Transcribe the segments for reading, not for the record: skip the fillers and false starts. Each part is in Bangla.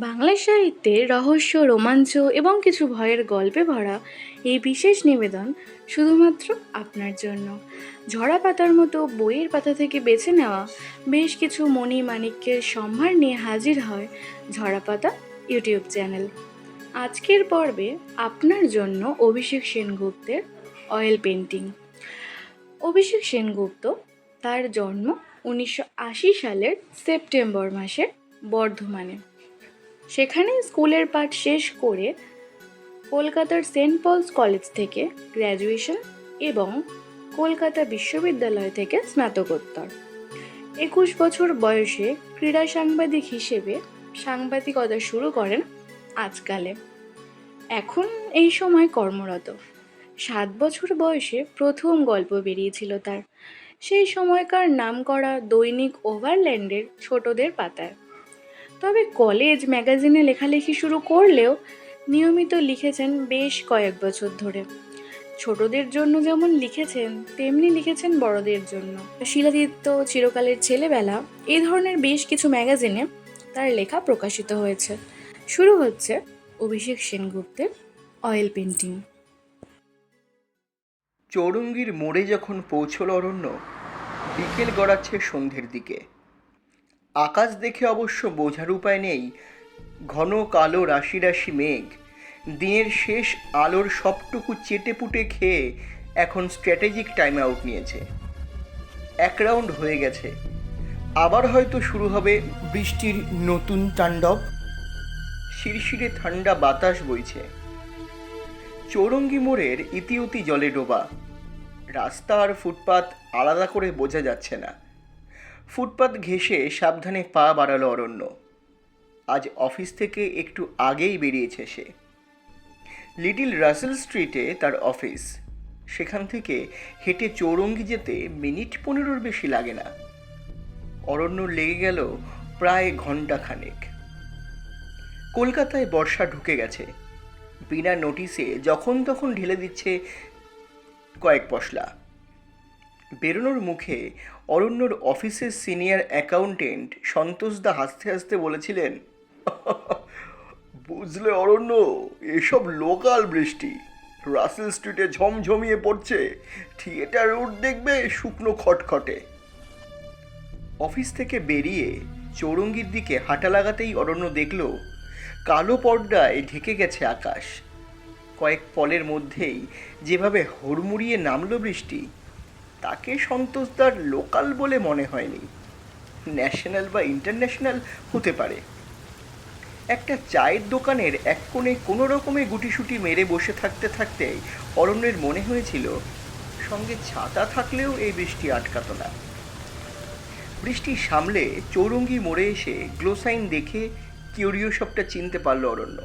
বাংলা সাহিত্যে রহস্য, রোমাঞ্চ এবং কিছু ভয়ের গল্পে ভরা এই বিশেষ নিবেদন শুধুমাত্র আপনার জন্য। ঝরা পাতার মতো বইয়ের পাতা থেকে বেছে নেওয়া বেশ কিছু মণি-মাণিক্যের সম্ভার নিয়ে হাজির হয় ঝরা পাতা ইউটিউব চ্যানেল। আজকের পর্বে আপনার জন্য অভিষেক সেনগুপ্তের অয়েল পেন্টিং। অভিষেক সেনগুপ্ত, তার জন্ম 1980 সালের সেপ্টেম্বর মাসে বর্ধমানে। সেখানে স্কুলের পাঠ শেষ করে কলকাতার সেন্ট পলস কলেজ থেকে গ্র্যাজুয়েশন এবং কলকাতা বিশ্ববিদ্যালয় থেকে স্নাতকোত্তর। 21 বছর বয়সে ক্রীড়া সাংবাদিক হিসেবে সাংবাদিকতা শুরু করেন আজকালে। এখন এই সময় কর্মরত। 7 বছর বয়সে প্রথম গল্প বেরিয়েছিল তার, সেই সময়কার নামকরা দৈনিক ওভারল্যান্ডের ছোটদের পাতায়। তবে কলেজ ম্যাগাজিনে লেখালেখি শুরু করলেও নিয়মিত লিখেছেন বেশ কয়েক বছর ধরে। ছোটদের জন্য যেমন লিখেছেন, তেমনি লিখেছেন বড়দের জন্য। শিলাদিত্য, চিরকালের ছেলেবেলা, এই ধরনের বেশ কিছু ম্যাগাজিনে তার লেখা প্রকাশিত হয়েছে। শুরু হচ্ছে অভিষেক সেনগুপ্তের অয়েল পেন্টিং। চৌরঙ্গীর মোড়ে যখন পৌঁছল অরণ্য, বিকেল গড়াচ্ছে সন্ধ্যের দিকে। আকাশ দেখে অবশ্য বোঝার উপায় নেই, ঘন কালো রাশি রাশি মেঘ দিনের শেষ আলোর সবটুকু চেটেপুটে খেয়ে এখন স্ট্র্যাটেজিক টাইম আউট নিয়েছে। এক রাউন্ড হয়ে গেছে, আবার হয়তো শুরু হবে বৃষ্টির নতুন তাণ্ডব। শিরশিরে ঠান্ডা বাতাস বইছে। চৌরঙ্গী মোড়ের ইতিউতি জলে ডোবা। রাস্তা আর ফুটপাত আলাদা করে বোঝা যাচ্ছে না। ফুটপাত ঘেঁষে সাবধানে পা বাড়ালো অরণ্য। আজ অফিস থেকে একটু আগেই বেরিয়েছে সে। লিটল রাসেল স্ট্রিটে তার অফিস। সেখান থেকে হেঁটে চৌরঙ্গি যেতে মিনিট 15-র বেশি লাগে না। অরণ্য লেগে গেল প্রায় ঘণ্টাখানেক। কলকাতায় বর্ষা ঢুকে গেছে। বিনা নোটিসে যখন তখন ঢেলে দিচ্ছে কয়েক পশলা। বেরোনোর মুখে অরণ্যর অফিসের সিনিয়র অ্যাকাউন্টেন্ট সন্তোষদা হাসতে হাসতে বলেছিলেন, বুঝলে অরণ্য, এসব লোকাল বৃষ্টি। রাসেল স্ট্রিটে ঝমঝমিয়ে পড়ছে, থিয়েটার রোড দেখবে শুকনো খটখটে। অফিস থেকে বেরিয়ে চৌরঙ্গির দিকে হাঁটা লাগাতেই অরণ্য দেখল কালো পর্দায় ঢেকে গেছে আকাশ। কয়েক পলের মধ্যেই যেভাবে হুড়মুড়িয়ে নামলো বৃষ্টি, তাকে সন্তোষদার লোকাল বলে মনে হয়নি। ন্যাশনাল বা ইন্টারন্যাশনাল হতে পারে। একটা চায়ের দোকানের এক কোণে কোনো রকমে গুটিসুটি মেরে বসে থাকতে থাকতে অরণ্যের মনে হয়েছিল সঙ্গে ছাতা থাকলেও এই বৃষ্টি আটকাত না। বৃষ্টি সামলে চৌরঙ্গি মোড়ে এসে গ্লোসাইন দেখে কিউরিও শপটা চিনতে পারল অরণ্য।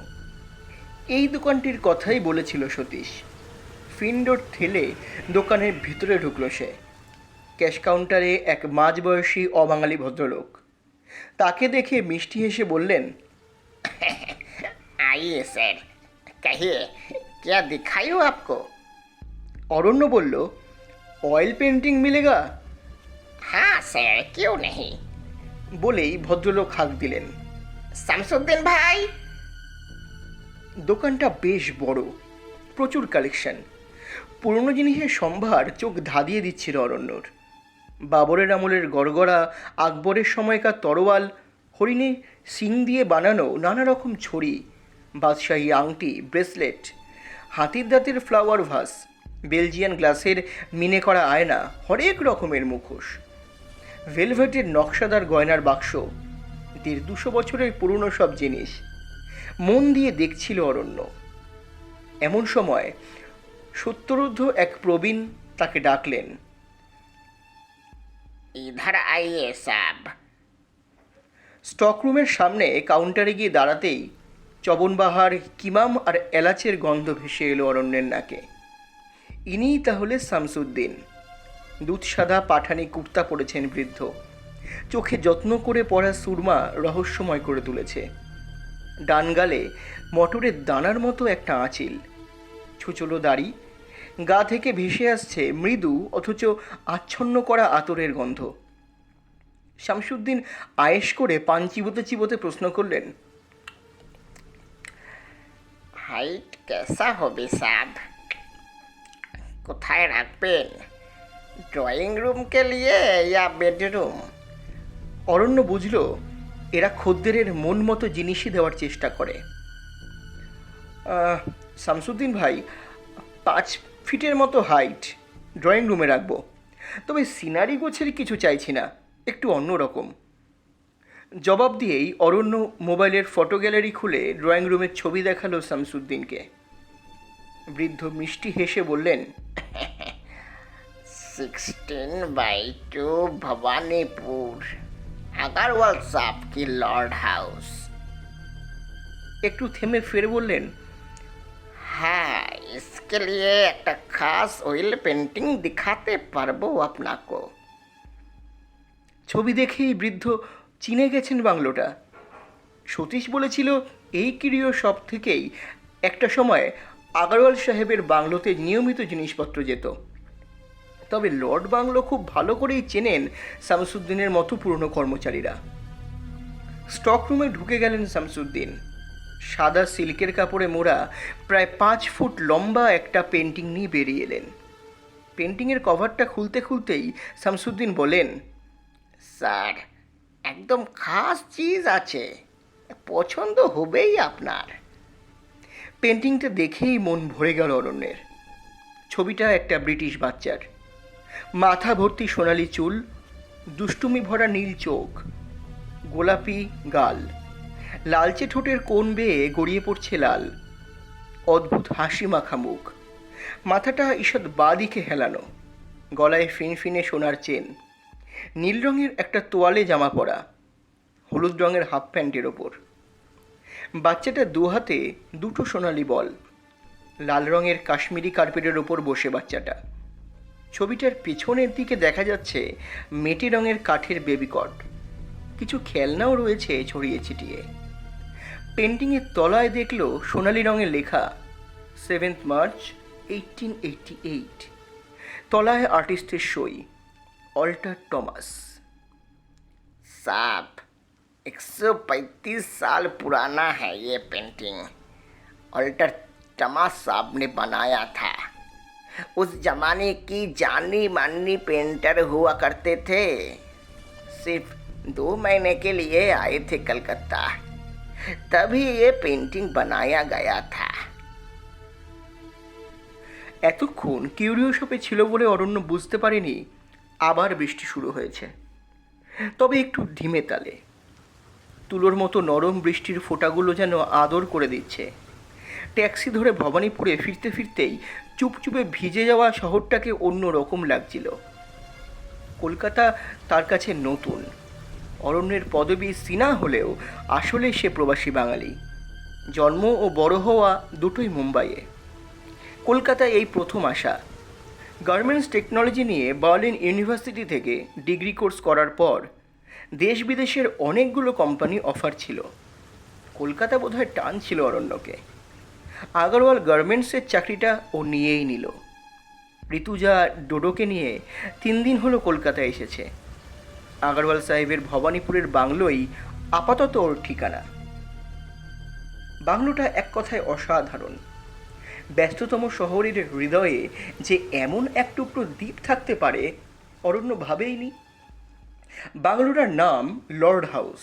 এই দোকানটির কথাই বলেছিল সতীশ। ফিনডোর ঠেলে দোকানের ভিতরে ঢুকলো সে। ক্যাশ কাউন্টারে এক মাঝবয়সী অবাঙালি ভদ্রলোক। তাকে দেখে মিষ্টি হেসে বললেন, आइए सर, कहिए क्या दिखाई हो आपको। অরণ্য বলল, অয়েল পেন্টিং মিলেগা? हाँ सर, क्यों नहीं। বলেই ভদ্রলোক হাঁক দিলেন, शमसुद्दीन भाई। দোকানটা বেশ বড়, প্রচুর কালেকশন। পুরনো জিনিসের সম্ভার চোখ ধাঁধিয়ে দিচ্ছিল অরণ্যর। বাবরের আমলের গড়গড়া, আকবরের সময়কার তরোয়াল, হরিণে শিং দিয়ে বানানো নানা রকম ছড়ি, বাদশাহী আংটি, ব্রেসলেট, হাতির দাঁতের ফ্লাওয়ার ভাস, বেলজিয়ান গ্লাসের মিনে করা আয়না, হরেক রকমের মুখোশ, ভেলভেটের নকশাদার গয়নার বাক্স, 150-200 বছরের পুরনো সব জিনিস। মন দিয়ে দেখছিল অরণ্য। এমন সময় সত্তরূর্ধ্ব এক প্রবীণ তাকে ডাকলেন, इधर आइए साहब। স্টকরুমের সামনে কাউন্টারে গিয়ে দাঁড়াতেই চবনবাহার, কিমাম আর এলাচের গন্ধ ভেসে এলো অরণ্যের নাকে। ইনিই তাহলে শামসুদ্দিন। দুধসাদা পাঠানি কুর্তা পরেছেন বৃদ্ধ। চোখে যত্ন করে পরা সুরমা রহস্যময় করে তুলেছে। ডান গালে মটরের দানার মতো একটা আঁচিল, ছুচলো দাড়ি, গা থেকে ভেসে আসছে মৃদু অথচ আচ্ছন্ন করা আতরের গন্ধ। শামসুদ্দিন আয়েশ করে পান চিবোতে চিবোতে প্রশ্ন করলেন, हाइट कैसा হবে साहब? কোথায় রাখবেন? ড্রয়িং রুম কে লিয়ে या বেডরুম? অরণ্য বুঝল এরা খদ্দেরের মন মতো জিনিসই দেওয়ার চেষ্টা করে। শামসুদ্দিন ভাই, 5 ফিটের মতো হাইট, ড্রয়িং রুমে রাখবো। তবে সিনারি গোছের কিছু চাইছি না, একটু অন্যরকম। জবাব দিয়েই অরণ্য মোবাইলের ফটো গ্যালারি খুলে ড্রয়িং রুমের ছবি দেখালো শামসুদ্দিনকে। বৃদ্ধ মিষ্টি হেসে বললেন, 16/2 भवानीपुर, अग्रवाल साहब की लॉर्ड हाउस। একটু থেমে ফের বললেন, हाँ, इसके लिए एक खास ऑयल पेंटिंग दिखाते पारबो आपनाको। ছবি দেখেই বৃদ্ধ চিনে গেছেন বাংলোটা। সতীশ বলেছিল এই কিরিও শপ থেকেই একটা সময় আগরওয়াল সাহেবের বাংলোতে নিয়মিত জিনিসপত্র যেত। তবে লর্ড বাংলো খুব ভালো করেই চেনেন শামসুদ্দিনের মতো পুরনো কর্মচারীরা। স্টক রুমে ঢুকে গেলেন শামসুদ্দিন। সাদা সিল্কের কাপড়ে মোড়া প্রায় 5 ফুট লম্বা একটা পেন্টিং নিয়ে বেরিয়ে এলেন। পেন্টিংয়ের কভারটা খুলতে খুলতেই শামসুদ্দিন বলেন, স্যার, একদম খাস চিজ আছে, পছন্দ হবেই আপনার। পেন্টিংটা দেখেই মন ভরে গেল অরণ্যের। ছবিটা একটা ব্রিটিশ বাচ্চার, মাথা ভর্তি সোনালি চুল, দুষ্টুমি ভরা নীল চোখ, গোলাপি গাল, লালচে ঠোঁটের কোণ বেয়ে গড়িয়ে পড়ছে লাল, অদ্ভুত হাসি মাখা মুখ, মাথাটা ঈষৎ বাঁ দিকে হেলানো, গলায় ফিনফিনে সোনার চেন, নীল রঙের একটা তোয়ালে জামা পরা, হলুদ রঙের হাফ প্যান্টের ওপর। বাচ্চাটা দু হাতে দুটো সোনালি বল, লাল রঙের কাশ্মীরি কার্পেটের ওপর বসে বাচ্চাটা। ছবিটার পেছনের দিকে দেখা যাচ্ছে মেটে রঙের কাঠের বেবিকট, কিছু খেলনাও রয়েছে ছড়িয়ে ছিটিয়ে। পেন্টিংয়ের তলায় দেখলো সোনালি রঙের লেখা 7 মার্চ 1888। তলায় আর্টিস্টের সই, অল্টার টমাস। साहब, 135 साल पुराना है ये पेंटिंग। ऑल्टर टमास साहब ने बनाया था। उस जमाने की जानी मानी पेंटर हुआ करते थे। सिर्फ 2 महीने के लिए आए थे कलकत्ता, तभी ये पेंटिंग बनाया गया था। এতক্ষণ কিউরিও শপে ছিল বলে অরণ্য বুঝতে পারেনি আবার বৃষ্টি শুরু হয়েছে, তবে একটু ধিমে তালে। তুলোর মতো নরম বৃষ্টির ফোঁটাগুলো যেন আদর করে দিচ্ছে। ট্যাক্সি ধরে ভবানীপুরে ফিরতে ফিরতেই চুপচুপে ভিজে যাওয়া শহরটাকে অন্য রকম লাগছিল। কলকাতা তার কাছে নতুন। অরণ্যের পদবী সিনা হলেও আসলে সে প্রবাসী বাঙালি। জন্ম ও বড় হওয়া দুটোই মুম্বাইয়ে। কলকাতায় এই প্রথম আসা। গার্মেন্টস টেকনোলজি নিয়ে বার্লিন ইউনিভার্সিটি থেকে ডিগ্রি কোর্স করার পর দেশ বিদেশের অনেকগুলো কোম্পানি অফার ছিল। কলকাতা বোধহয় টান ছিল অরণ্যকে। আগরওয়াল গার্মেন্টসের চাকরিটা ও নিয়েই নিল। ঋতুজা ডোডোকে নিয়ে 3 দিন হলো কলকাতায় এসেছে। আগরওয়াল সাহেবের ভবানীপুরের বাংলোই আপাতত ওর ঠিকানা। বাংলোটা এক কথায় অসাধারণ। ব্যস্ততম শহরের হৃদয়ে যে এমন এক টুকরো দ্বীপ থাকতে পারে অরণ্য ভাবেইনি। বাংলোটার নাম লর্ড হাউস।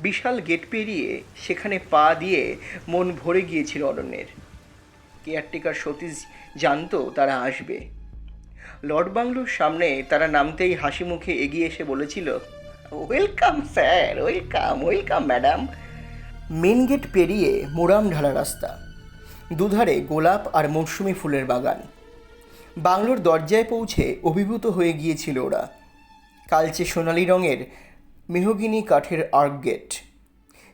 বিশাল গেট পেরিয়ে সেখানে পা দিয়ে মন ভরে গিয়েছিল অরণ্যের। কেয়ারটেকার সতীশ জানতো তারা আসবে। লর্ড বাংলোর সামনে তারা নামতেই হাসি মুখে এগিয়ে এসে বলেছিল, welcome sir, welcome welcome madam. Main gate পেরিয়ে মোরাম ঢালা রাস্তা, দুধারে গোলাপ আর মৌসুমি ফুলের বাগান। বাংলোর দরজায় পৌঁছে অভিভূত হয়ে গিয়েছিল ওরা। কালচে সোনালি রঙের মেহগিনি কাঠের আর্ক গেট।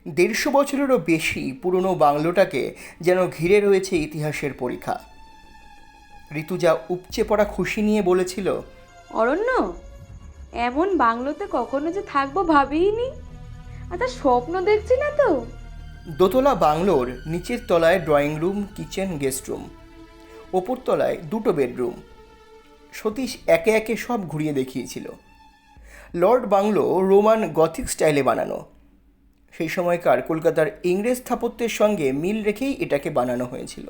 150 বছরেরও বেশি পুরনো বাংলোটাকে যেন ঘিরে রয়েছে ইতিহাসের পরীক্ষা। ঋতুজা উপচে পড়া খুশি নিয়ে বলেছিল, অরণ্য, এমন বাংলোতে কখনো যে থাকবো ভাবিনি। আচ্ছা, স্বপ্ন দেখছি না তো? দোতলা বাংলোর নিচের তলায় drawing room, kitchen, guest room, ওপর তলায় 2টো বেডরুম। সতীশ একে একে সব ঘুরিয়ে দেখিয়েছিল। লর্ড বাংলো রোমান গথিক স্টাইলে বানানো। সেই সময়কার কলকাতার ইংরেজ স্থাপত্যের সঙ্গে মিল রেখেই এটাকে বানানো হয়েছিল।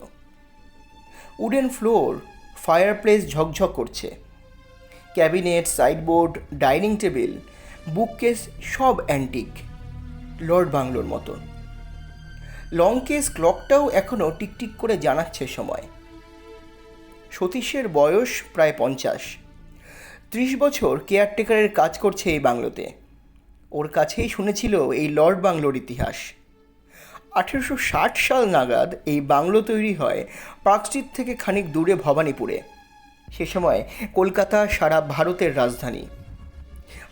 উডেন ফ্লোর, ফায়ারপ্লেস ঝকঝক করছে, cabinet, sideboard, dining table, bookcase সব অ্যান্টিক, লর্ড বাংলোর মতো। লং কেস ক্লকটাও এখনও টিকটিক করে জানাচ্ছে সময়। সতীশের বয়স প্রায় 50। 30 বছর কেয়ারটেকারের কাজ করছে এই বাংলোতে। ওর কাছেই শুনেছিল এই লর্ড বাংলোর ইতিহাস। 1860 সাল নাগাদ এই বাংলো তৈরি হয় পার্ক স্ট্রিট থেকে খানিক দূরে ভবানীপুরে। সে সময় কলকাতা সারা ভারতের রাজধানী।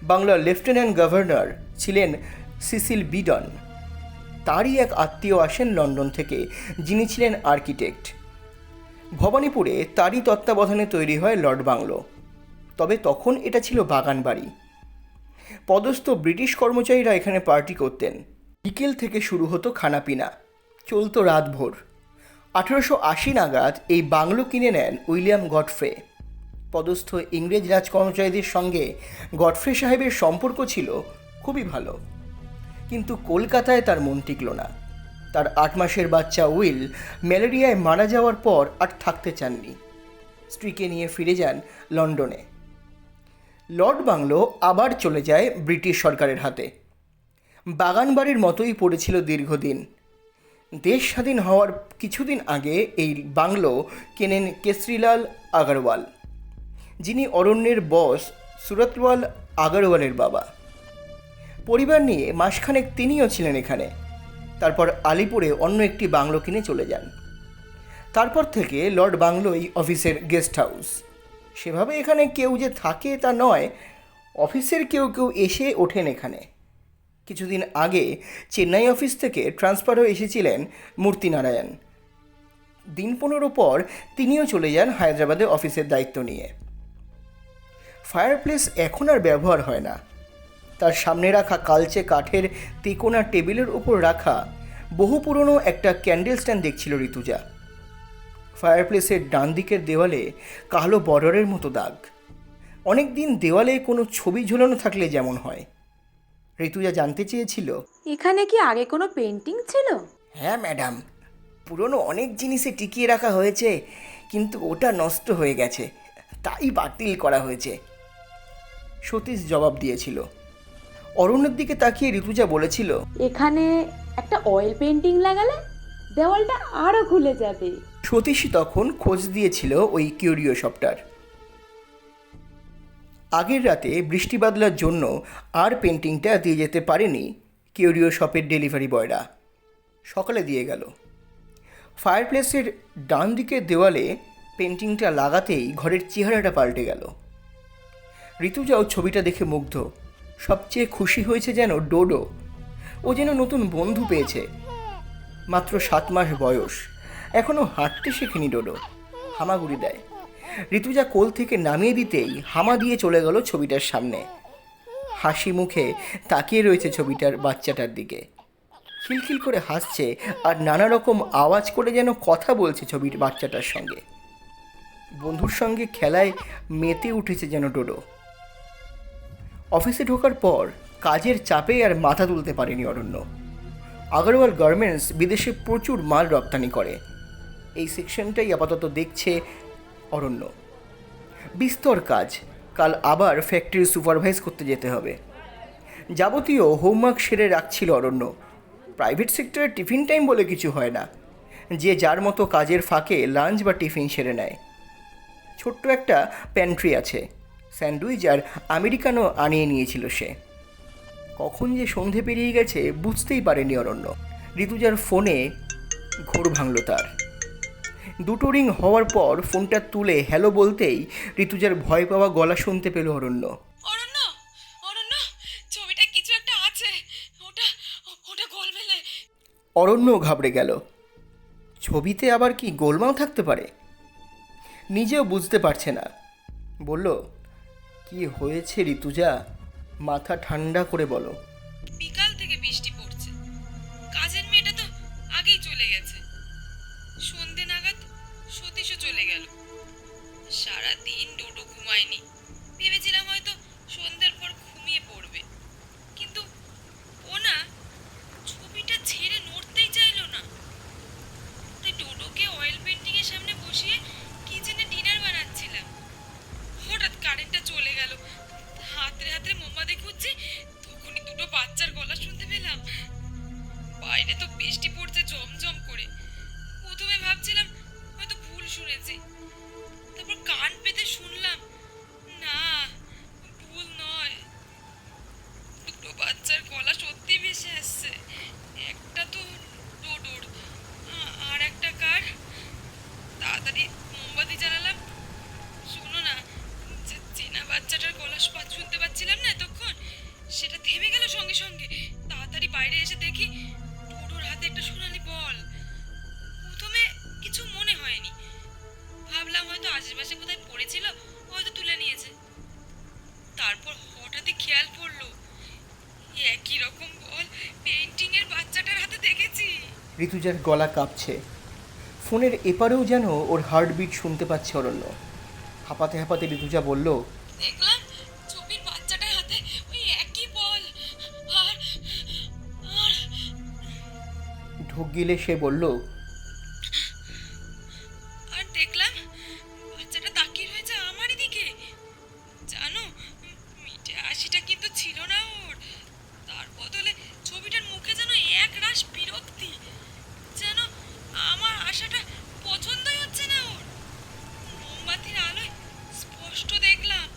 বাংলার লেফটেন্যান্ট গভর্নর ছিলেন সিসিল বিডন। তারই এক আত্মীয় আসেন লন্ডন থেকে, যিনি ছিলেন আর্কিটেক্ট। ভবানীপুরে তারই তত্ত্বাবধানে তৈরি হয় লর্ড বাংলো। তবে তখন এটা ছিল বাগান বাড়ি। পদস্থ ব্রিটিশ কর্মচারীরা এখানে পার্টি করতেন। বিকেল থেকে শুরু হতো খানাপিনা, চলতো রাতভর। 1880 নাগাদ এই বাংলো কিনে নেন উইলিয়াম গডফ্রে। পদস্থ ইংরেজ রাজকর্মচারীদের সঙ্গে গডফ্রে সাহেবের সম্পর্ক ছিল খুবই ভালো, কিন্তু কলকাতায় তার মন টিকল না। তার 8 মাসের বাচ্চা উইল ম্যালেরিয়ায় মারা যাওয়ার পর আর থাকতে চাননি। স্ত্রীকে নিয়ে ফিরে যান লন্ডনে। লর্ড বাংলো আবার চলে যায় ব্রিটিশ সরকারের হাতে। বাগান বাড়ির মতোই পড়েছিল দীর্ঘদিন। দেশ স্বাধীন হওয়ার কিছুদিন আগে এই বাংলো কেনেন কেসরিলাল আগরওয়াল, যিনি অরণ্যের বস সুরতওয়াল আগরওয়ালের বাবা। পরিবার নিয়ে মাসখানেক তিনিও ছিলেন এখানে। তারপর আলিপুরে অন্য একটি বাংলো কিনে চলে যান। তারপর থেকে লর্ড বাংলোই অফিসের গেস্ট হাউস। সেভাবে এখানে কেউ যে থাকে তা নয়, অফিসের কেউ কেউ এসে ওঠেন এখানে। কিছুদিন আগে চেন্নাই অফিস থেকে ট্রান্সফার হয়ে এসেছিলেন মূর্তিনারায়ণ। দিন 15 পর তিনিও চলে যান হায়দ্রাবাদে অফিসের দায়িত্ব নিয়ে। ফায়ারপ্লেস এখন আর ব্যবহার হয় না। তার সামনে রাখা কালচে কাঠের তেকোনা টেবিলের উপর রাখা বহু পুরনো একটা ক্যান্ডেল স্ট্যান্ড দেখছিল ঋতুজা। ফায়ারপ্লেসের ডান দিকের দেওয়ালে কালো বর্ডারের মতো দাগ। অনেক দিন দেওয়ালে কোনো ছবি ঝোলানো থাকলে যেমন হয়। ঋতুজা জানতে চেয়েছিল, এখানে কি আগে কোনো পেন্টিং ছিল? হ্যাঁ ম্যাডাম, পুরনো অনেক জিনিসে টিকিয়ে রাখা হয়েছে, কিন্তু ওটা নষ্ট হয়ে গেছে, তাই বাতিল করা হয়েছে। সতীশ জবাব দিয়েছিল। অরণ্যের দিকে তাকিয়ে ঋতুজা বলেছিল, এখানে একটা অয়েল পেন্টিং লাগালে দেওয়ালটা আরো খুলে যাবে। সতীশই তখন খোঁজ দিয়েছিল ওই কিউরিও শপটার। আগের রাতে বৃষ্টি বাদলার জন্য আর পেন্টিংটা দিয়ে যেতে পারেনি কিউরিও শপের ডেলিভারি বয়রা। সকালে দিয়ে গেল। ফায়ারপ্লেসের ডান দিকের দেওয়ালে পেন্টিংটা লাগাতেই ঘরের চেহারাটা পাল্টে গেল। ঋতুজাও ছবিটা দেখে মুগ্ধ। সবচেয়ে খুশি হয়েছে যেন ডোডো। ও যেন নতুন বন্ধু পেয়েছে। মাত্র 7 মাস বয়স, এখনও হাঁটতে শেখেনি ডোডো। হামাগুড়ি দেয়। ঋতুজা কোল থেকে নামিয়ে দিতেই হামা দিয়ে চলে গেল ছবিটার সামনে। হাসি মুখে তাকিয়ে রয়েছে ছবিটার বাচ্চাটার দিকে। খিলখিল করে হাসছে আর নানা রকম আওয়াজ করে যেন কথা বলছে ছবির বাচ্চাটার সঙ্গে। বন্ধুর সঙ্গে খেলায় মেতে উঠেছে যেন ডোডো। অফিসে ঢোকার পর কাজের চাপে আর মাথা তুলতে পারেনি অরণ্য। আগরওয়াল গার্মেন্টস বিদেশে প্রচুর মাল রপ্তানি করে। এই সেকশনটাই আপাতত দেখছে অরণ্য। বিস্তর কাজ। কাল আবার ফ্যাক্টরি সুপারভাইজ করতে যেতে হবে। যাবতীয় হোমওয়ার্ক সেরে রাখছিল অরণ্য। প্রাইভেট সেক্টরের টিফিন টাইম বলে কিছু হয় না। যে যার মতো কাজের ফাঁকে লাঞ্চ বা টিফিন সেরে নেয়। ছোট্ট একটা প্যান্ট্রি আছে। স্যান্ডউইচ আর আমেরিকানো আনিয়ে নিয়েছিল সে। কখন যে সন্ধে পেরিয়ে গেছে বুঝতেই পারেনি অরণ্য। ঋতুজার ফোনে ঘোর ভাঙল তার। 2টো রিং হওয়ার পর ফোনটা তুলে হ্যালো বলতেই ঋতুজার ভয় পাওয়া গলা শুনতে পেল অরণ্য। অরণ্য, অরণ্য, ছবিটা কিছু একটা আছে, ওটা ওটা গোলমেলে। অরণ্য ঘাবড়ে গেল। ছবিতে আবার কি গোলমাল থাকতে পারে? নিজেও বুঝতে পারছে না। বলল, কি হয়েছে ঋতুজা? মাথা ঠান্ডা করে বলো। বিকাল থেকে বৃষ্টি পড়ছে, কাজের মেয়েটা তো আগেই চলে গেছে। সন্ধে নাগাদ সতীশও চলে গেল। সারাদিন ডোডো ঘুমায়নি। ভেবেছিলাম হয়তো সন্ধ্যের পর ঘুমিয়ে পড়বে, কিন্তু ও না বাইরে তো বৃষ্টি পড়ছে ঝমঝম করে। প্রথমে ভাবছিলাম হয়তো ভুল শুনেছি, তারপর কান পেতে শুনলাম না, ভুল নয়। দুটো বাচ্চার গলা সত্যি ভেসে আসছে। একটা তো ডোডোর, আর একটা কার। তাড়াতাড়ি মোমবাতি জ্বালালাম। শোনো না, যে চেনা বাচ্চাটার গলা শুনতে পাচ্ছিলাম না এতক্ষণ, সেটা থেমে গেল সঙ্গে সঙ্গে। তাড়াতাড়ি বাইরে এসে দেখি ডোডোর হাতে একটা সোনালি বল। প্রথমে কিছু মনে হয়নি, ভাবলাম হয়তো আশেপাশে কোথায় পড়েছিল, হয়তো তুলে নিয়েছে। তারপর হঠাৎই খেয়াল পড়লো একই রকম বল পেইন্টিং এর বাচ্চাটার হাতে দেখেছি। ঋতুজার গলা কাঁপছে। ফোনের এপারেও যেন ওর হার্টবিট শুনতে পাচ্ছে অরণ্য। হাঁপাতে হাঁপাতে ঋতুজা বলল, দেখলাম ছবির বাচ্চাটার হাতে ওই একই বল। আর আর ঢোক গিলে সে বলল, আর দেখলাম বাচ্চাটা তাকিয়ে রয়েছে আমারই দিকে। জানো, মিটে হাসিটা কিন্তু ছিল না ওর। তার বদলে ছবিটার মুখে যেন এক রাশ বিরক্তি, যেন আমার আশাটা পছন্দই হচ্ছে না ওর। মোমবাতির আলোয় স্পষ্ট দেখলাম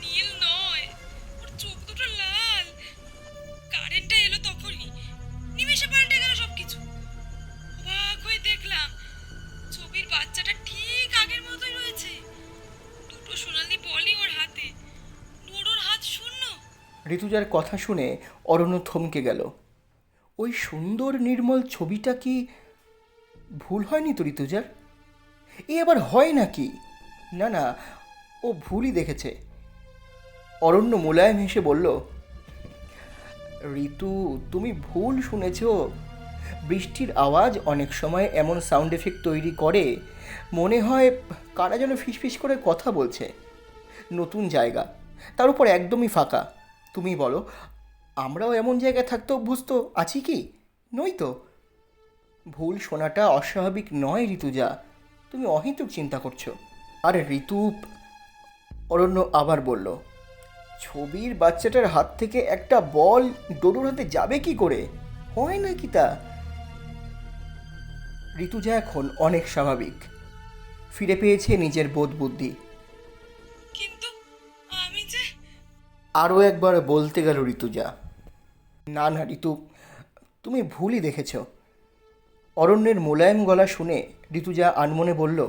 নীল নয়, ওর চোখ দুটো লাল। কারেন্টটা এলো তখনই, নিমেষে পাল্টে গেল সবকিছু। অবাক হয়ে দেখলাম ছবির বাচ্চাটা ঠিক আগের মতোই রয়েছে। দুটো সোনালি বলই ওর হাতে, ডোডোর হাত শূন্য। ঋতুজার কথা শুনে অরণ্য থমকে গেল। ওই সুন্দর নির্মল ছবিটা কি ভুল হয়নি তো ঋতুজার? এ আবার হয় নাকি? না না, ও ভুলই দেখেছে। অরণ্য মোলায়েম হেসে বলল, ঋতু, তুমি ভুল শুনেছ। বৃষ্টির আওয়াজ অনেক সময় এমন সাউন্ড এফেক্ট তৈরি করে, মনে হয় কারা যেন ফিসফিস করে কথা বলছে। নতুন জায়গা, তার উপর একদমই ফাঁকা। তুমি বলো, আমরাও এমন জায়গায় থাকতে অভ্যস্ত আছি কি? নই তো। ভুল শোনাটা অস্বাভাবিক নয় ঋতুজা, তুমি অহেতুক চিন্তা করছো। আর ঋতু, অরণ্য আবার বলল, ছবির বাচ্চাটার হাত থেকে একটা বল ডোডোর হাতে যাবে কি করে? হয় নাকি তা? ঋতুজা এখন অনেক স্বাভাবিক, ফিরে পেয়েছে নিজের বোধ বুদ্ধি। কিন্তু আমি যে আরও একবার বলতে গেল ঋতুজা, না না ঋতু, তুমি ভুলই দেখেছ। অরণ্যের মোলায়েম গলা শুনে ঋতুজা আনমনে বলল,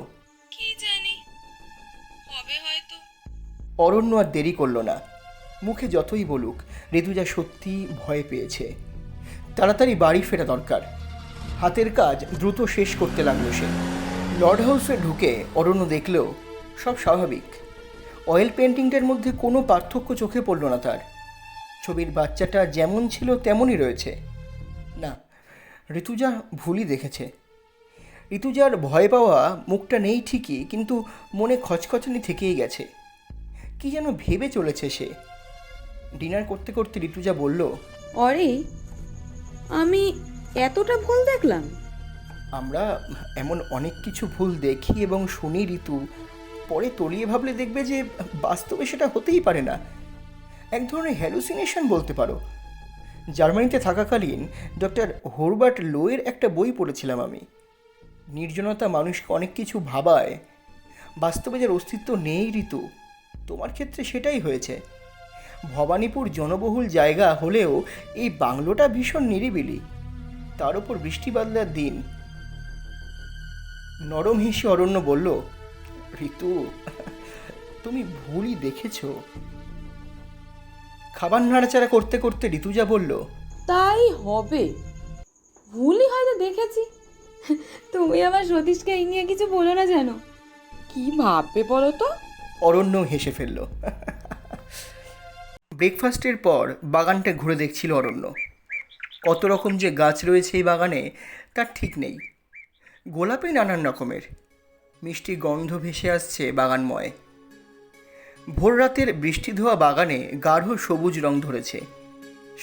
কি জানি, হবে হয়তো। অরণ্য আর দেরি করল না। মুখে যতই বলুক, ঋতুজা সত্যি ভয় পেয়েছে। তাড়াতাড়ি বাড়ি ফেরা দরকার। হাতের কাজ দ্রুত শেষ করতে লাগলো সে। লর্ড হাউসে ঢুকে অরণ্য দেখলেও সব স্বাভাবিক। অয়েল পেন্টিংটার মধ্যে কোনো পার্থক্য চোখে পড়ল না তার। ছবির বাচ্চাটা যেমন ছিল তেমনই রয়েছে। না, ঋতুজা ভুলই দেখেছে। ঋতুজার ভয় পাওয়া মুখটা নেই ঠিকই, কিন্তু মনে খচখচানি থেকেই গেছে। কি যেন ভেবে চলেছে সে। ডিনার করতে করতে ঋতুজা বলল, অরে, আমি এতটা ভুল দেখলাম? আমরা এমন অনেক কিছু ভুল দেখি এবং শুনি ঋতু, পরে তলিয়ে ভাবলে দেখবে যে বাস্তবে সেটা হতেই পারে না। এক ধরনের হ্যালুসিনেশন বলতে পারো। জার্মানিতে থাকাকালীন ডক্টর হরবার্ট লোয়ের একটা বই পড়েছিলাম আমি। নির্জনতা মানুষকে অনেক কিছু ভাবায়, বাস্তবে যার অস্তিত্ব নেই ঋতু। তোমার ক্ষেত্রে সেটাই হয়েছে। ভবানীপুর জনবহুল জায়গা হলেও এই বাংলোটা ভীষণ নিরিবিলি, তার উপর বৃষ্টি বাদলার দিন। নরম হেসে অরণ্য বলল, ঋতু, তুমি ভুলই দেখেছ। খাবার নাড়াচাড়া করতে করতে ঋতুজা বলল, তাই হবে, ভুলই হয়তো দেখেছি। তুমি আবার সতীশকে এই নিয়ে কিছু বলো না যেন, কি ভাববে বলো তো। অরণ্য হেসে ফেলল। ব্রেকফাস্টের পর বাগানটা ঘুরে দেখছিল অরণ্য। কত রকম যে গাছ রয়েছে এই বাগানে তার ঠিক নেই। গোলাপই নানান রকমের, মিষ্টি গন্ধ ভেসে আসছে বাগানময়। ভোর রাতের বৃষ্টি ধোয়া বাগানে গাঢ় সবুজ রং ধরেছে।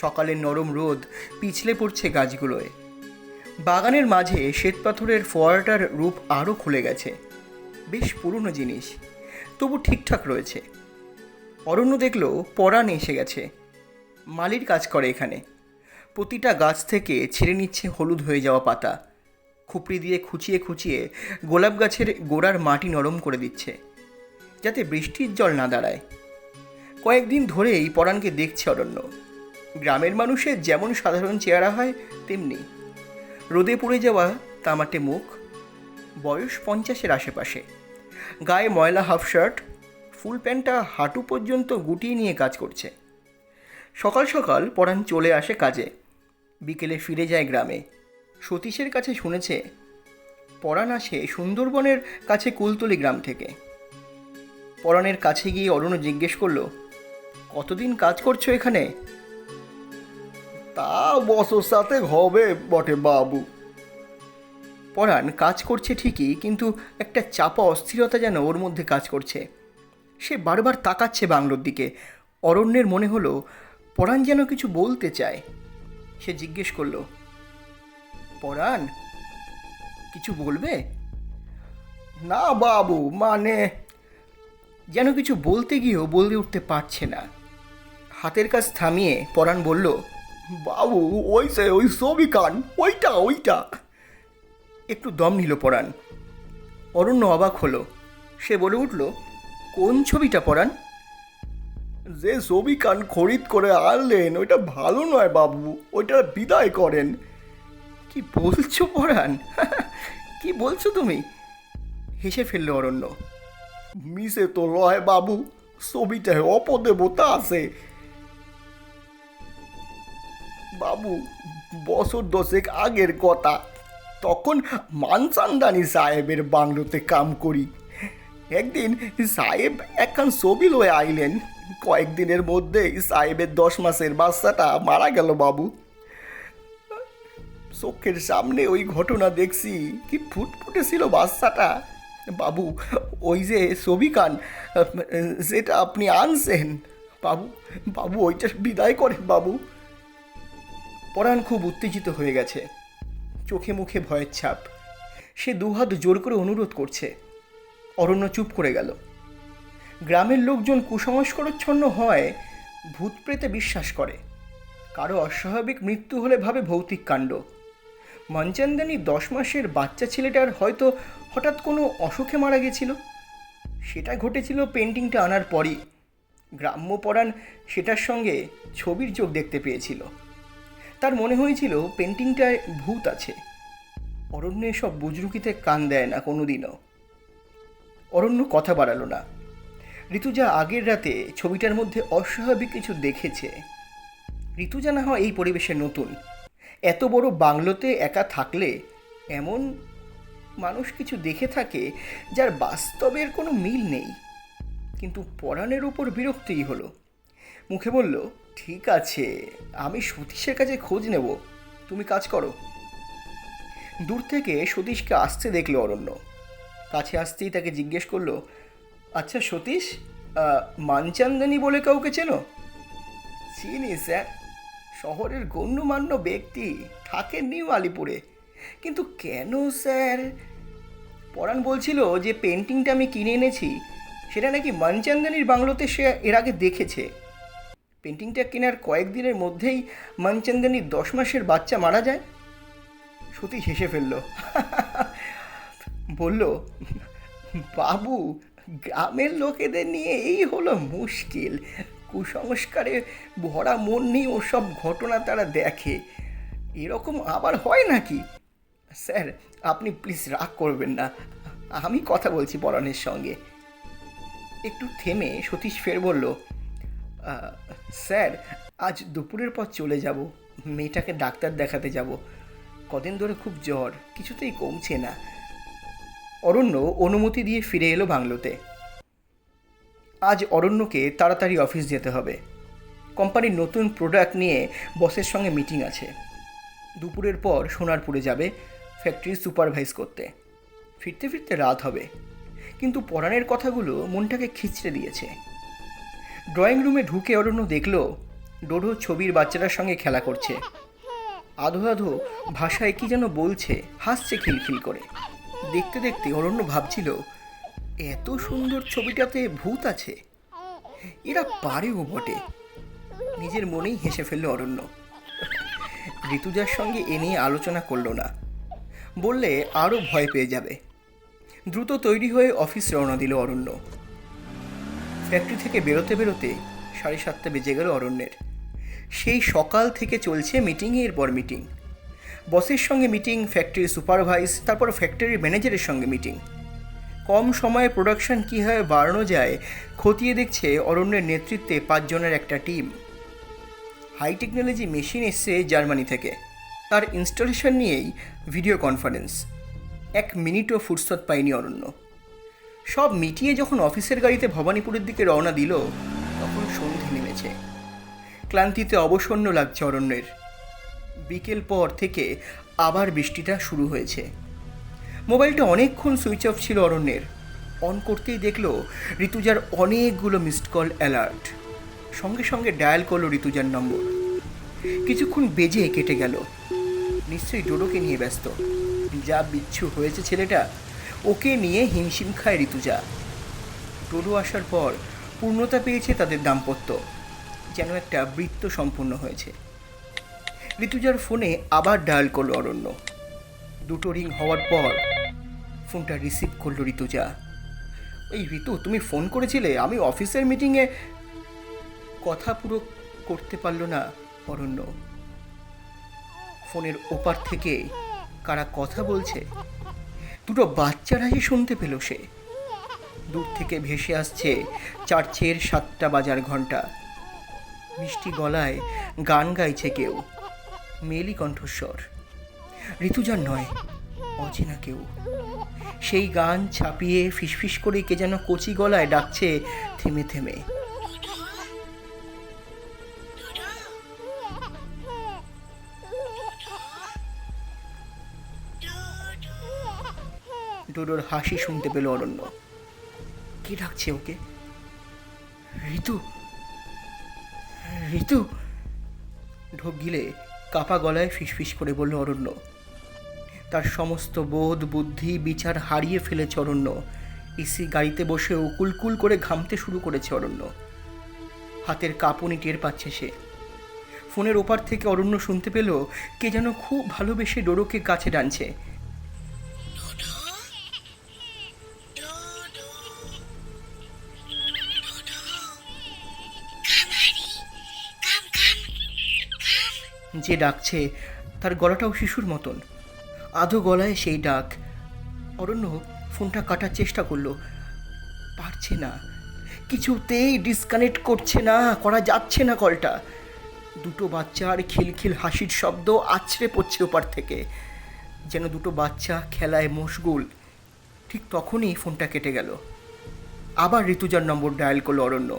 সকালের নরম রোদ পিছলে পড়ছে গাছগুলোয়। বাগানের মাঝে শ্বেতপাথরের ফোয়ারাটার রূপ আরও খুলে গেছে। বেশ পুরনো জিনিস, তবু ঠিকঠাক রয়েছে। অরণ্য দেখল পরাণ এসে গেছে। মালির কাজ করে এখানে। প্রতিটা গাছ থেকে ছিঁড়ে নিচ্ছে হলুদ হয়ে যাওয়া পাতা, খুপড়ি দিয়ে খুঁচিয়ে খুঁচিয়ে গোলাপ গাছের গোড়ার মাটি নরম করে দিচ্ছে, যাতে বৃষ্টির জল না দাঁড়ায়। কয়েকদিন ধরেই পরাণকে দেখছে অরণ্য। গ্রামের মানুষের যেমন সাধারণ চেহারা হয় তেমনি, রোদে পুড়ে যাওয়া তামাটে মুখ, বয়স 50-এর আশেপাশে, গায়ে ময়লা হাফ শার্ট, ফুল প্যান্টটা হাঁটু পর্যন্ত গুটিয়ে নিয়ে কাজ করছে। সকাল সকাল পরাণ চলে আসে কাজে, বিকেলে ফিরে যায় গ্রামে। সতীশের কাছে শুনেছে পরাণ আসে সুন্দরবনের কাছে কুলতলি গ্রাম থেকে। পরাণের কাছে গিয়ে অরণ্য জিজ্ঞেস করলো, কতদিন কাজ করছো এখানে? তা বছর সাথে হবে বটে বাবু। পরাণ কাজ করছে ঠিকই, কিন্তু একটা চাপা অস্থিরতা যেন ওর মধ্যে কাজ করছে। সে বারবার তাকাচ্ছে বাংলোর দিকে। অরণ্যের মনে হলো পরাণ যেন কিছু বলতে চায়। সে জিজ্ঞেস করলো, পরাণ কিছু বলবে? না বাবু, মানে যেন কিছু বলতে গিয়েও বলে উঠতে পারছে না। হাতের কাজ থামিয়ে পরাণ বলল, বাবু ওই ছবি কান, ওইটা। একটু দম নিল পরাণ। অরণ্য অবাক হলো। সে বলে উঠল, কোন ছবিটা পরাণ? যে ছবি কান খরিদ করে আনলেন ওইটা ভালো নয় বাবু, ওইটা বিদায় করেন। কি বলছো পরাণ? কি বলছো তুমি? হেসে ফেলল অরণ্য। মিশে তো লয় বাবু, ছবিটায় অপদেবতা আছে বাবু। বছর 10 আগের কথা, তখন মানচান্দানি সাহেবের বাংলোতে কাম করি। একদিন সাহেব একখান ছবি লয়ে আইলেন। কয়েকদিনের মধ্যেই সাহেবের 10 মাসের বাচ্চাটা মারা গেল বাবু। চোখের সামনে ওই ঘটনা দেখছি, কি ফুটফুটে ছিল বাচ্চাটা বাবু। ওই যে ছবি কান যেটা আপনি আনছেন বাবু ওইটা বিদায় করেন বাবু। পরাণ খুব উত্তেজিত হয়ে গেছে, চোখে মুখে ভয়ের ছাপ। সে দুহাত জোর করে অনুরোধ করছে। অরণ্য চুপ করে গেল। গ্রামের লোকজন কুসংস্কারচ্ছন্ন হয়, ভূত প্রেতে বিশ্বাস করে। কারো অস্বাভাবিক মৃত্যু হলে ভাবে ভৌতিক কাণ্ড। মঞ্চান্দানি 10 মাসের বাচ্চা ছেলেটার হয়তো হঠাৎ কোনো অসুখে মারা গেছিল। সেটা ঘটেছিল পেন্টিংটা আনার পরই। গ্রাম্য পরাণ সেটার সঙ্গে ছবির যোগ দেখতে পেয়েছিল। তার মনে হয়েছিল পেন্টিংটায় ভূত আছে। অরণ্য এসব বুজরুকিতে কান দেয় না কোনোদিনও। অরণ্য কথা বাড়ালো না। ঋতুজা আগের রাতে ছবিটার মধ্যে অস্বাভাবিক কিছু দেখেছে। ঋতুজা না হয় এই পরিবেশে নতুন। এত বড় বাংলোতে একা থাকলে এমন মানুষ কিছু দেখে থাকে যার বাস্তবের কোনো মিল নেই। কিন্তু পরাণের উপর বিরক্তিই হলো। মুখে বলল, ঠিক আছে, আমি সতীশের কাছে খোঁজ নেব, তুমি কাজ করো। দূর থেকে সতীশকে আসতে দেখলো অরণ্য। কাছে আসতেই তাকে জিজ্ঞেস করলো, আচ্ছা সতীশ, মানচান্দানি বলে কাউকে চেনো? চিনি স্যার, শহরের গণ্যমান্য ব্যক্তি, থাকেন নিউ আলিপুরে। কিন্তু কেন স্যার? পরাণ বলছিল যে পেন্টিংটা আমি কিনে এনেছি সেটা নাকি মানচান্দানির বাংলোতে সে এর আগে দেখেছে। পেন্টিংটা কেনার কয়েকদিনের মধ্যেই মানচান্দানির 10 মাসের বাচ্চা মারা যায়। সতীশ হেসে ফেলল, বলল, বাবু গ্রামের লোকেদের নিয়ে এই হলো মুশকিল। কুসংস্কারে ভরা মন নিয়ে ওসব ঘটনা তারা দেখে। এরকম আবার হয় নাকি? স্যার আপনি প্লিজ রাগ করবেন না, আমি কথা বলছি পরাণের সঙ্গে। একটু থেমে সতীশ ফের বলল, স্যার আজ দুপুরের পর চলে যাব, মেয়েটাকে ডাক্তার দেখাতে যাব। কদিন ধরে খুব জ্বর, কিছুতেই কমছে না। অরণ্য অনুমতি দিয়ে ফিরে এলো বাংলোতে। আজ অরণ্যকে তাড়াতাড়ি অফিস যেতে হবে। কোম্পানির নতুন প্রোডাক্ট নিয়ে বসের সঙ্গে মিটিং আছে। দুপুরের পর সোনারপুরে যাবে ফ্যাক্টরি সুপারভাইজ করতে। ফিরতে ফিরতে রাত হবে। কিন্তু পরাণের কথাগুলো মনটাকে খিঁচড়ে দিয়েছে। ড্রয়িং রুমে ঢুকে অরণ্য দেখল ডোডো ছবির বাচ্চাটার সঙ্গে খেলা করছে। আধো আধো ভাষায় কি যেন বলছে, হাসছে খিলখিল করে। দেখতে দেখতে অরণ্য ভাবছিল, এত সুন্দর ছবিটাতে ভূত আছে, এরা পারেও বটে। নিজের মনেই হেসে ফেলল অরণ্য। ঋতুজার সঙ্গে এ নিয়ে আলোচনা করলো না, বললে আরও ভয় পেয়ে যাবে। দ্রুত তৈরি হয়ে অফিস রওনা দিল অরণ্য। ফ্যাক্টরি থেকে বেরোতে বেরোতে 7:30 বেজে গেল অরণ্যের। সেই সকাল থেকে চলছে মিটিংয়ের পর মিটিং। বসের সঙ্গে মিটিং, ফ্যাক্টরির সুপারভাইজ, তারপর ফ্যাক্টরির ম্যানেজারের সঙ্গে মিটিং। কম সময়ে প্রোডাকশন কীভাবে বাড়ানো যায় খতিয়ে দেখছে অরণ্যের নেতৃত্বে 5 জনের একটা টিম। হাই টেকনোলজি মেশিন এসছে জার্মানি থেকে, তার ইনস্টলেশন নিয়েই ভিডিও কনফারেন্স। 1 মিনিটও ফুরসত পায়নি অরণ্য। সব মিটিয়ে যখন অফিসের গাড়িতে ভবানীপুরের দিকে রওনা দিল, তখন সন্ধে নেমেছে। ক্লান্তিতে অবসন্ন লাগছে অরণ্যের। বিকেল পর থেকে আবার বৃষ্টিটা শুরু হয়েছে। মোবাইলটা অনেকক্ষণ সুইচ অফ ছিল অরণ্যের। অন করতেই দেখল ঋতুজার অনেকগুলো মিসড কল অ্যালার্ট। সঙ্গে সঙ্গে ডায়াল করলো ঋতুজার নম্বর। কিছুক্ষণ বেজে কেটে গেল। নিশ্চয়ই ডোডোকে নিয়ে ব্যস্ত। যা বিচ্ছু হয়েছে ছেলেটা, ওকে নিয়ে হিমশিম খায় ঋতুজা। ডোডো আসার পর পূর্ণতা পেয়েছে তাদের দাম্পত্য, যেন একটা বৃত্ত সম্পূর্ণ হয়েছে। ঋতুজার ফোনে আবার ডায়াল করলো অরণ্য। 2টো রিং হওয়ার পর ফোনটা রিসিভ করলো ঋতুজা। এই ঋতু, তুমি ফোন করেছিলে? আমি অফিসের মিটিংয়ে। কথা পুরো করতে পারলো না অরণ্য। ফোনের ওপার থেকে কারা কথা বলছে 2টো বাচ্চার হাসি শুনতে পেল সে। দূর থেকে ভেসে আসছে চার্চের 7টা বাজার ঘন্টা। মিষ্টি গলায় গান গাইছে কেউ, মেয়েলি কণ্ঠস্বর। ঋতুজার নয়, অচেনা কেউ। সেই গান ছাপিয়ে ফিসফিস করে কে যেন কচি গলায় ডাকছে থেমে থেমে। ডোডোর হাসি শুনতে পেল অরণ্য। কে ডাকছে ওকে? ঋতু, ঋতু। ঢোক গিলে কাপা গলায় ফিসফিস করে বলল অরণ্য। তার সমস্ত বোধ বুদ্ধি বিচার হারিয়ে ফেলেছে অরণ্য। এসি গাড়িতে বসেও কুলকুল করে ঘামতে শুরু করেছে অরণ্য। হাতের কাঁপুনি টের পাচ্ছে সে। ফোনের ওপার থেকে অরণ্য শুনতে পেল কে যেন খুব ভালোবেসে ডোডোকে কাছে টানছে। যে ডাকছে তার গলাটাও শিশুর মতন, আধো গলায় সেই ডাক। অরণ্য ফোনটা কাটার চেষ্টা করলো, পারছে না। কিছুতেই ডিসকানেক্ট করছে না, করা যাচ্ছে না কলটা। 2টো বাচ্চার খিলখিল হাসির শব্দ আছড়ে পড়ছে ওপার থেকে, যেন 2টো বাচ্চা খেলায় মশগুল। ঠিক তখনই ফোনটা কেটে গেল। আবার ঋতুজার নম্বর ডায়াল করলো অরণ্য।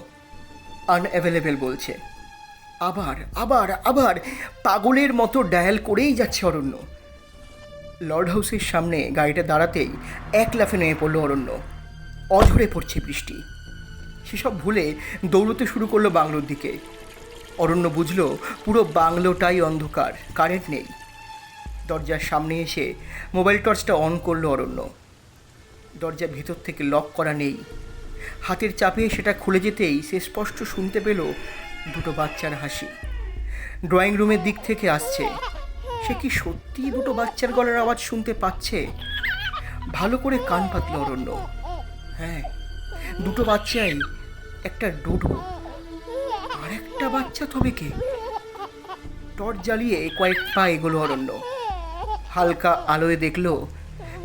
আনঅ্যাভেলেবেল বলছে। আবার আবার আবার পাগলের মতো ডায়াল করেই যাচ্ছে অরণ্য। লর্ড হাউসের সামনে গাড়িটা দাঁড়াতেই এক লাফে নেমে পড়লো অরণ্য। অঝরে পড়ছে বৃষ্টি। সেসব ভুলে দৌড়তে শুরু করলো বাংলোর দিকে। অরণ্য বুঝলো পুরো বাংলোটাই অন্ধকার, কারেন্ট নেই। দরজার সামনে এসে মোবাইল টর্চটা অন করলো অরণ্য। দরজা ভেতর থেকে লক করা নেই। হাতের চাপে সেটা খুলে যেতেই সে স্পষ্ট শুনতে পেল 2টো বাচ্চার হাসি। ড্রয়িং রুমের দিক থেকে আসছে। সে কি সত্যি 2টো বাচ্চার গলার আওয়াজ শুনতে পাচ্ছে? ভালো করে কান পাতল অরণ্য। হ্যাঁ, 2টো বাচ্চাই। একটা ডোডো, আর একটা বাচ্চা তবে কে? টর্চ জ্বালিয়ে কয়েক পা এগোলো অরণ্য। হালকা আলোয় দেখল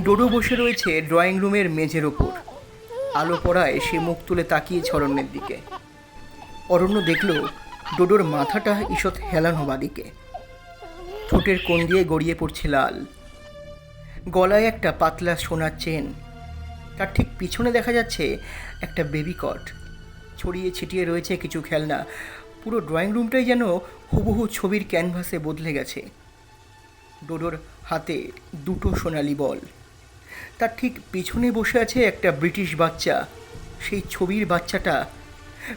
ডোডো বসে রয়েছে ড্রয়িং রুমের মেঝের ওপর। আলো পড়ায় সে মুখ তুলে তাকিয়েছে অরণ্যের দিকে। অরণ্য দেখল ডোডোর মাথাটা ঈষৎ হেলানো বাদিকে। ঠোঁটের কোণ দিয়ে গড়িয়ে পড়ছে লাল। গলায় একটা পাতলা সোনার চেন। তার ঠিক পিছনে দেখা যাচ্ছে একটা বেবি কট। ছড়িয়ে ছিটিয়ে রয়েছে কিছু খেলনা। পুরো ড্রয়িং রুমটাই যেন হুবহু ছবির ক্যানভাসে বদলে গেছে। ডোডোর হাতে 2টো সোনালি বল। তার ঠিক পিছনে বসে আছে একটা ব্রিটিশ বাচ্চা। সেই ছবির বাচ্চাটা।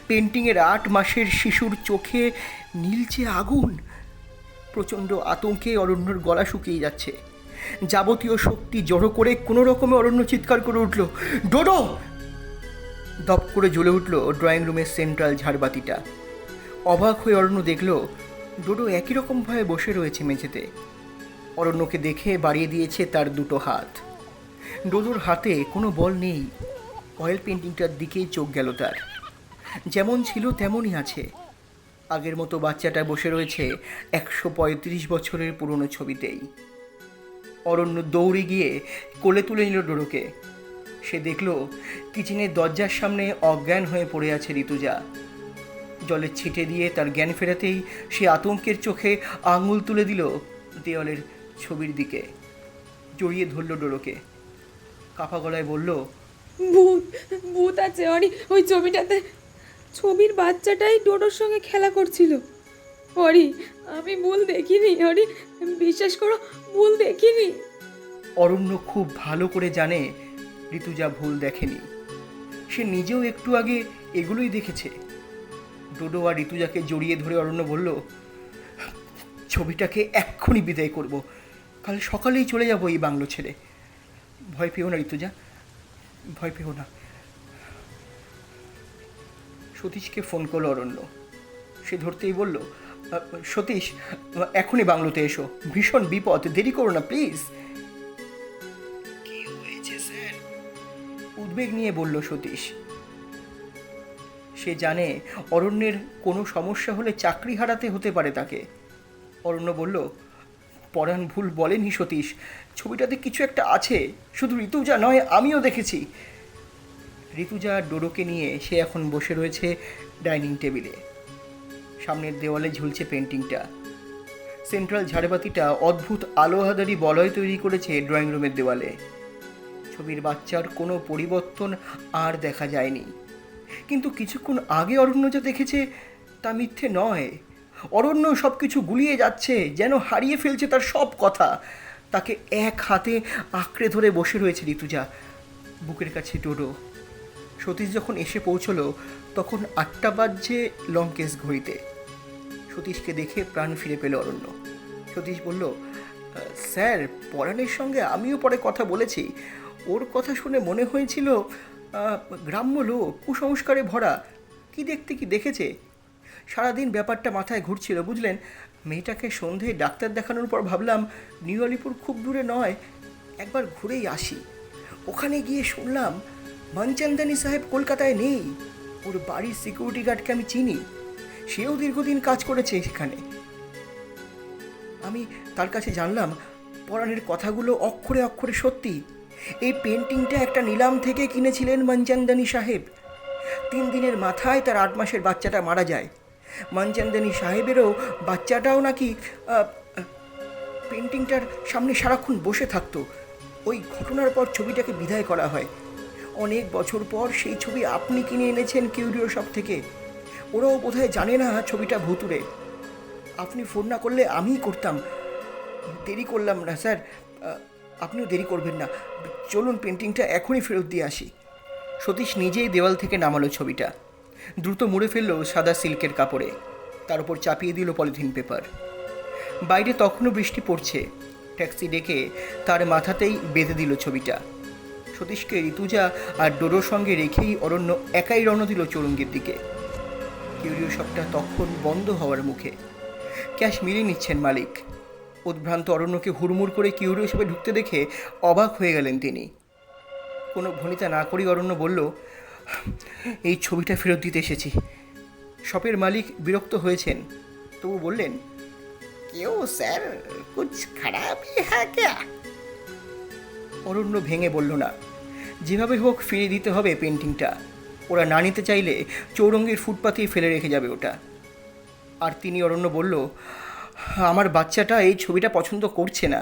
পেন্টিংয়ের 8 মাসের শিশুর চোখে নীলচে আগুন। প্রচণ্ড আতঙ্কে অরণ্যর গলা শুকিয়ে যাচ্ছে। যাবতীয় শক্তি জড়ো করে কোনো রকমে অরণ্য চিৎকার করে উঠল, ডোডো! দপ করে জ্বলে উঠল ড্রয়িং রুমের সেন্ট্রাল ঝাড়বাতিটা। অবাক হয়ে অরণ্য দেখল ডোডো একই রকমভাবে বসে রয়েছে মেঝেতে। অরণ্যকে দেখে বাড়িয়ে দিয়েছে তার দুটো হাত। ডোডোর হাতে কোনো বল নেই। অয়েল পেন্টিংটার দিকেই চোখ গেল তার। যেমন ছিল তেমনই আছে। আগের মতো বাচ্চাটা বসে রয়েছে 135 বছরের পুরনো ছবিতেই। অরণ্য দৌড়ে গিয়ে কোলে তুলে নিল ডোডোকে। সে দেখল কিচেনের দরজার সামনে অজ্ঞান হয়ে পড়ে আছে ঋতুজা। জলের ছিটে দিয়ে তার জ্ঞান ফেরাতেই সে আতঙ্কের চোখে আঙুল তুলে দিল দেওয়ালের ছবির দিকে। জড়িয়ে ধরল ডোডোকে, কাপা গলায় বলল, ভূত ভূত আছে অরি, ওই ছবিটাতে। ছবির বাচ্চাটাই ডোডোর সঙ্গে খেলা করছিল। অরি, আমি ভুল দেখিনি অরি, বিশ্বাস করো, ভুল দেখিনি। অরণ্য খুব ভালো করে জানে ঋতুজা ভুল দেখেনি। সে নিজেও একটু আগে এগুলোই দেখেছে। ডোডো আর ঋতুজাকে জড়িয়ে ধরে অরণ্য বলল, ছবিটাকে এক্ষুনি বিদায় করব, কাল সকালেই চলে যাব এই বাংলো ছেড়ে। ভয় পেও না ঋতুজা, ভয় পেও না। সতীশকে ফোন করলো অরণ্য। সে ধরতেই বলল, সতীশ, এখনই বাংলোতে এসো, ভীষণ বিপদ, দেরি করো না প্লিজ। কি হয়েছে স্যার? উদ্বেগ নিয়ে বলল সতীশ। সে জানে অরণ্যের কোনো সমস্যা হলে চাকরি হারাতে হতে পারে তাকে। অরণ্য বলল, পরাণ ভুল বলেনি সতীশ, ছবিটাতে কিছু একটা আছে। শুধু ঋতুজা নয়, আমিও দেখেছি। ঋতুজা ডোডোকে নিয়ে সে এখন বসে রয়েছে ডাইনিং টেবিলে। সামনের দেওয়ালে ঝুলছে পেন্টিংটা। সেন্ট্রাল ঝাড়বাতিটা অদ্ভুত আলোহাদারি বলয় তৈরি করেছে ড্রয়িং রুমের দেওয়ালে। ছবির বাচ্চার কোনো পরিবর্তন আর দেখা যায়নি। কিন্তু কিছুক্ষণ আগে অরণ্য যা দেখেছে তা মিথ্যে নয়। অরণ্য সব কিছু গুলিয়ে যাচ্ছে, যেন হারিয়ে ফেলছে তার সব কথা। তাকে এক হাতে আঁকড়ে ধরে বসে রয়েছে ঋতুজা, বুকের কাছে ডোডো। সতীশ যখন এসে পৌঁছলো তখন 8টা বাজছে লঙ্কেশ ঘড়িতে। সতীশকে দেখে প্রাণ ফিরে পেল অরণ্য। সতীশ বলল, স্যার, পরাণের সঙ্গে আমিও পরে কথা বলেছি। ওর কথা শুনে মনে হয়েছিল গ্রাম্য লোক, কুসংস্কারে ভরা। কি দেখতে কি দেখেছে। সারাদিন ব্যাপারটা মাথায় ঘুরছিল, বুঝলেন। মেয়েটাকে সন্ধে ডাক্তার দেখানোর পর ভাবলাম নিউ আলিপুর খুব দূরে নয়, একবার ঘুরেই আসি। ওখানে গিয়ে শুনলাম মনচন্দানী সাহেব কলকাতায় নেই। ওর বাড়ির সিকিউরিটি গার্ডকে আমি চিনি, সেও দীর্ঘদিন কাজ করেছে সেখানে। আমি তার কাছে জানলাম পরাণের কথাগুলো অক্ষরে অক্ষরে সত্যি। এই পেন্টিংটা একটা নিলাম থেকে কিনেছিলেন মনচন্দানী সাহেব। 3 দিনের মাথায় তার 8 মাসের বাচ্চাটা মারা যায়। মনচন্দানী সাহেবেরও বাচ্চাটাও নাকি পেন্টিংটার সামনে সারাক্ষণ বসে থাকতো। ওই ঘটনার পর ছবিটাকে বিদায় করা হয়। অনেক বছর পর সেই ছবি আপনি কিনে এনেছেন কিউরিও শপ থেকে। ওরাও বোধহয় জানে না ছবিটা ভুতুড়ে। আপনি ফোন না করলে আমিই করতাম। দেরি করলাম না স্যার, আপনিও দেরি করবেন না। চলুন পেন্টিংটা এখনই ফেরত দিয়ে আসি। সতীশ নিজেই দেওয়াল থেকে নামালো ছবিটা। দ্রুত মুড়ে ফেললো সাদা সিল্কের কাপড়ে, তার উপর চাপিয়ে দিল পলিথিন পেপার। বাইরে তখনও বৃষ্টি পড়ছে। ট্যাক্সি ডেকে তার মাথাতেই বেঁধে দিল ছবিটা। সতীশকে ঋতুজা আর ডোডোর সঙ্গে রেখেই অরণ্য একাই রওনা দিল চৌরঙ্গের দিকে। কিউরিও শপটা তখন বন্ধ হওয়ার মুখে। ক্যাশ মিলিয়ে নিচ্ছেন মালিক। উদ্ভ্রান্ত অরণ্যকে হুড়মুড় করে কিউরিও শপে ঢুকতে দেখে অবাক হয়ে গেলেন তিনি। কোনো ভনিতা না করেই অরণ্য বলল, এই ছবিটা ফেরত দিতে এসেছি। শপের মালিক বিরক্ত হয়েছেন, তবু বললেন, क्यों सर, कुछ खराब है क्या? অরণ্য ভেঙে বলল না। যেভাবে হোক ফিরিয়ে দিতে হবে পেন্টিংটা। ওরা না নিতে চাইলে চৌরঙ্গের ফুটপাতেই ফেলে রেখে যাবে ওটা। আর তিনি অরণ্য বলল, আমার বাচ্চাটা এই ছবিটা পছন্দ করছে না,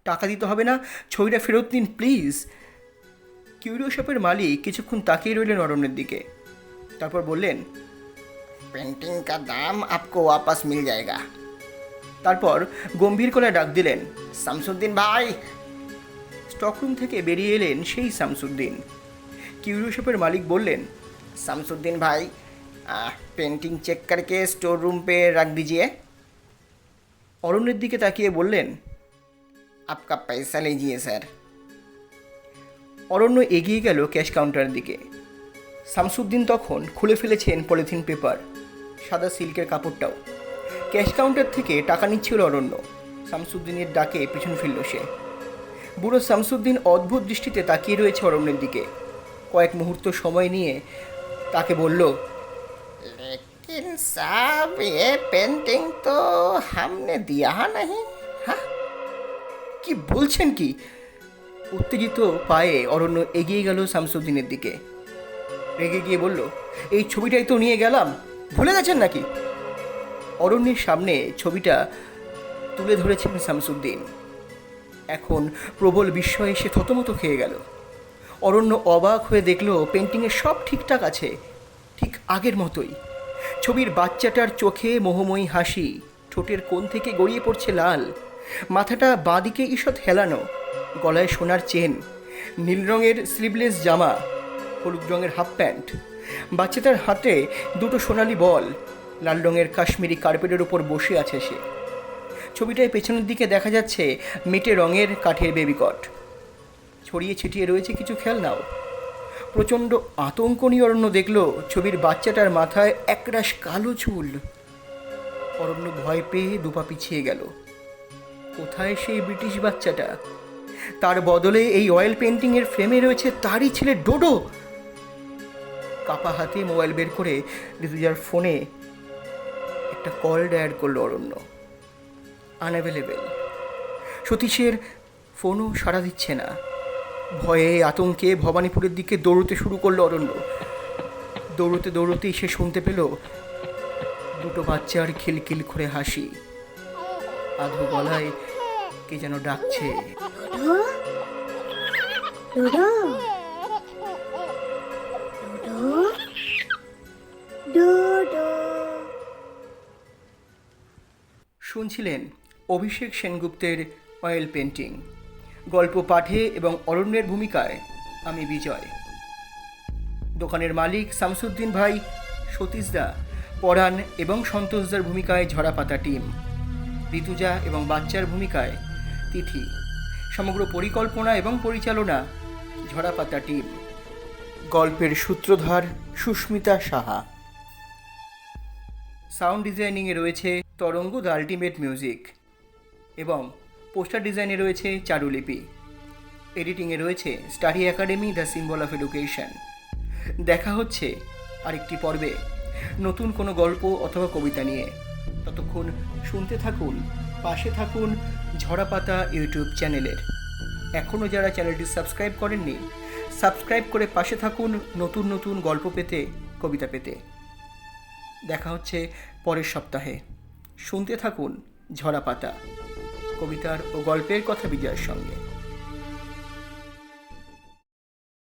টাকা দিতে হবে না, ছবিটা ফেরত দিন প্লিজ। কিউরিও শপের মালিক কিছুক্ষণ তাকিয়ে রইলেন অরণ্যের দিকে, তারপর বললেন, पेंटिंग का दाम आपको वापस मिल जाएगा। তারপর গম্ভীর গলায় ডাক দিলেন, शमसुद्दीन भाई। স্টকরুম থেকে বেরিয়ে এলেন সেই শামসুদ্দিন। কিউরিও শপের মালিক বললেন, शमसुद्दीन भाई, पेंटिंग चेक करके स्टोर रूम पे रख दीजिए। অরণ্যের দিকে তাকিয়ে বললেন, आपका पैसा लीजिए सर। অরণ্য এগিয়ে গেল ক্যাশ কাউন্টারের দিকে। শামসুদ্দিন তখন খুলে ফেলেছেন পলিথিন পেপার, সাদা সিল্কের কাপড়টাও। ক্যাশ কাউন্টার থেকে টাকা নিচ্ছিল অরণ্য। শামসুদ্দিনের ডাকে পিছন ফিরল সে। বুড়ো শামসুদ্দিন অদ্ভুত দৃষ্টিতে তাকিয়ে রয়েছে অরণ্যের দিকে। কয়েক মুহূর্ত সময় নিয়ে তাকে বলল, लेकिन साहब ये पेंटिंग तो हमने दिया नहीं। হ্যাঁ, কি বলছেন কি? উত্তেজিত পায়ে অরণ্য এগিয়ে গেল শামসুদ্দিনের দিকে। রেগে গিয়ে বলল, এই ছবিটাই তো নিয়ে গেলাম, ভুলে গেছেন নাকি? অরণ্যের সামনে ছবিটা তুলে ধরেছেন শামসুদ্দিন। এখন প্রবল বিস্ময়ে সে থতমত খেয়ে গেল। অরণ্য অবাক হয়ে দেখল পেন্টিংয়ে সব ঠিকঠাক আছে, ঠিক আগের মতোই। ছবির বাচ্চাটার চোখে মোহময়ী হাসি, ঠোঁটের কোণ থেকে গড়িয়ে পড়ছে লাল, মাথাটা বাঁদিকে ঈষৎ হেলানো, গলায় সোনার চেন, নীল রঙের স্লিভলেস জামা, হলুদ রঙের হাফ প্যান্ট। বাচ্চাটার হাতে দুটো সোনালি বল, লাল রঙের কাশ্মীরি কার্পেটের উপর বসে আছে সে। ছবিটায় পেছনের দিকে দেখা যাচ্ছে মেটে রঙের কাঠের বেবিকট, ছড়িয়ে ছিটিয়ে রয়েছে কিছু খেলনাও। প্রচণ্ড আতঙ্ক নিয়ে অরণ্য দেখল ছবির বাচ্চাটার মাথায় একরাশ কালো চুল। অরণ্য ভয় পেয়ে দুপা পিছিয়ে গেল। কোথায় সেই ব্রিটিশ বাচ্চাটা? তার বদলে এই অয়েল পেন্টিংয়ের ফ্রেমে রয়েছে তারই ছেলে ডোডো। কাপা হাতে মোবাইল বের করে ঋতুজার ফোনে একটা কল ডায়াল করলো অরণ্য। আনঅ্যাভেলেবেল। সতীশের ফোনও সাড়া দিচ্ছে না। ভয়ে আতঙ্কে ভবানীপুরের দিকে দৌড়তে শুরু করলো অরণ্য। দৌড়তে দৌড়তেই সে শুনতে পেল দুটো বাচ্চার খিলখিল করে হাসি। আধো গলায় কে যেন ডাকছে, শুনছিলেন অভিষেক সেনগুপ্তের অয়েল পেন্টিং। গল্প পাঠে এবং অরণ্যের ভূমিকায় আমি বিজয়। দোকানের মালিক শামসুদ্দিন ভাই, সতীশদা, পরাণ এবং সন্তোষদার ভূমিকায় ঝরাপাতা টিম, ঋতুজা এবং বাচ্চার ভূমিকায় তিথি। সমগ্র পরিকল্পনা এবং পরিচালনা ঝরাপাতা টিম। গল্পের সূত্রধার সুস্মিতা সাহা। সাউন্ড ডিজাইনিংয়ে রয়েছে তরঙ্গ দ্য আল্টিমেট মিউজিক এবং পোস্টার ডিজাইনে রয়েছে চারুলিপি। এডিটিংয়ে রয়েছে study academy the symbol of education. দেখা হচ্ছে আরেকটি পর্বে নতুন কোনো গল্প অথবা কবিতা নিয়ে। ততক্ষণ শুনতে থাকুন, পাশে থাকুন ঝরাপাতা ইউটিউব চ্যানেলের। এখনও যারা চ্যানেলটি সাবস্ক্রাইব করেননি, সাবস্ক্রাইব করে পাশে থাকুন নতুন নতুন গল্প পেতে, কবিতা পেতে। দেখা হচ্ছে পরের সপ্তাহে। শুনতে থাকুন ঝরাপাতা, কবিতার ও গল্পের কথা বিজয়ের সঙ্গে।